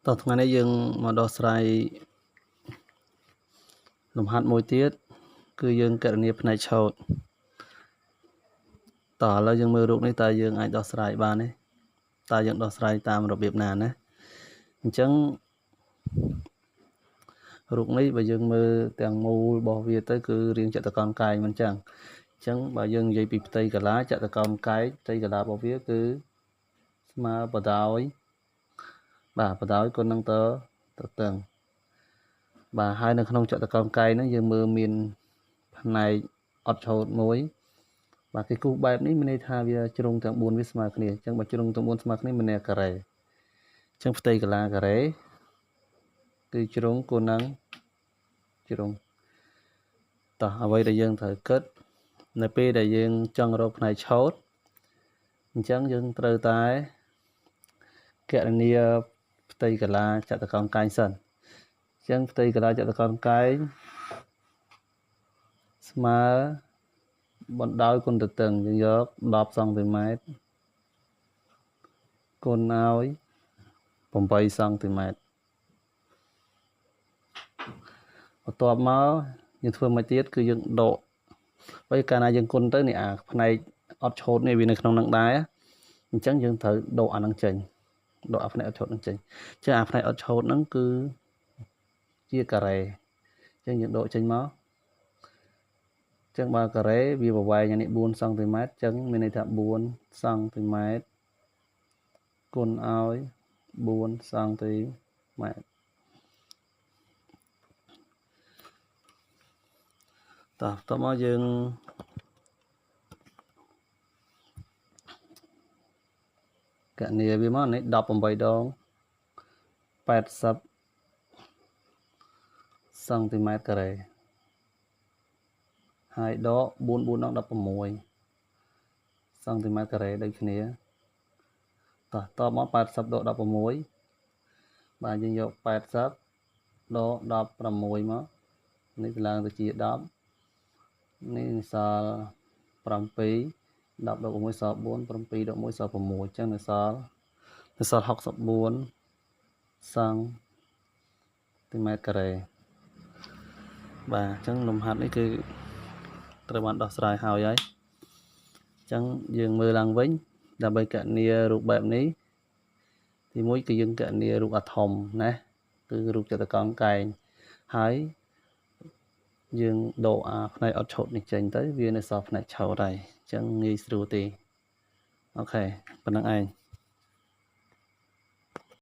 តោះថ្ងៃនេះយើងមកដោះស្រាយលំហាត់មួយទៀតគឺយើងកណនាផ្នែកឆោតតោះឥឡូវយើងមើលរូបនេះតើយើងអាចដោះស្រាយបានទេតើយើងដោះស្រាយតាមរបៀបណាណាអញ្ចឹងរូបនេះបើយើងមើលទាំងមូលរបស់វាទៅគឺរាងចតុកោណកែងមិនចឹងអញ្ចឹងបើយើងនិយាយពីផ្ទៃកន្លាចតុកោណកែងផ្ទៃកន្លារបស់វាគឺស្មើបដោយគុណនឹងទៅតឹងបាទហើយនៅក្នុងចតុកោណកែងហ្នឹងយើងមើលមានផ្នែកអត់ឆោតមួយបាទគេគូសបែបនេះមានន័យថាវាជ្រុងទាំង4វាស្មើគ្នាអញ្ចឹងបើជ្រុងទាំង4ស្មើគ្នាមានន័យការ៉េអញ្ចឹងផ្ទៃកន្លាការ៉េគឺជ្រុងគុណនឹងជ្រុងតោះអ្វីដែលយើងត្រូវគិតនៅពេលដែលយើងចង់រកផ្នែកឆោតអញ្ចឹងយើងត្រូវតែគណនាផ្ទៃកន្លាចតុកោណកែងសិនអញ្ចឹងផ្ទៃកន្លាចតុកោណកែងស្មើបណ្ដោយគុណទៅតឹងយើងយក10សង់ទីម៉ែត្រគុណឲ្យ8សង់ទីម៉ែត្របន្ទាប់មកយើងធ្វើមួយទៀតគឺយើងដកបើកាលណាយើងគុណទៅនេះអាផ្នែកអត់ឆូតនេះវានៅក្នុងនឹងដែរអញ្ចឹងយើងត្រូវដកអានឹងចេញដកអាផ្នែកអត់ឆូតនឹងចេញអញ្ចឹងអាផ្នែកអត់ឆូតហ្នឹងគឺជាការ៉េអញ្ចឹងយើងដកចេញមកអញ្ចឹងបើការ៉េវាប្រវែងអានេះ4សង់ទីម៉ែត្រអញ្ចឹងមានន័យថា4សង់ទីម៉ែត្រគុណឲ្យ4សង់ទីម៉ែត្រតោះតមកយើងកណនាវាមកនេះ18ដង80សង់ទីម៉ែត្រការ៉េហើយដក4 4ដង16សង់ទីម៉ែត្រការ៉េដូចគ្នាតមក80ដក16បាទយើងយក80ដក16មកនេះឡើងទៅជា10នេះសល់7 10ដក6សល់4 7ដក1សល់6អញ្ចឹងនៅសល់64សង់ទីម៉ែត្រការ៉េបាទអញ្ចឹងលំហាត់នេះគឺត្រូវបានដោះស្រាយហើយអញ្ចឹងយើងមើលឡើងវិញដើម្បីកណនារូបបែបនេះទីមួយគឺយើងកណនារូបអាថមណាគឺរូបចតុកោណកែងហើយយើងដកអាផ្នែកអត់ឆូតនេះចេញទៅវានៅសល់ផ្នែកឆោតហើយអញ្ចឹងងាយស្រួលទេអូខេប៉ុណ្្នឹងឯង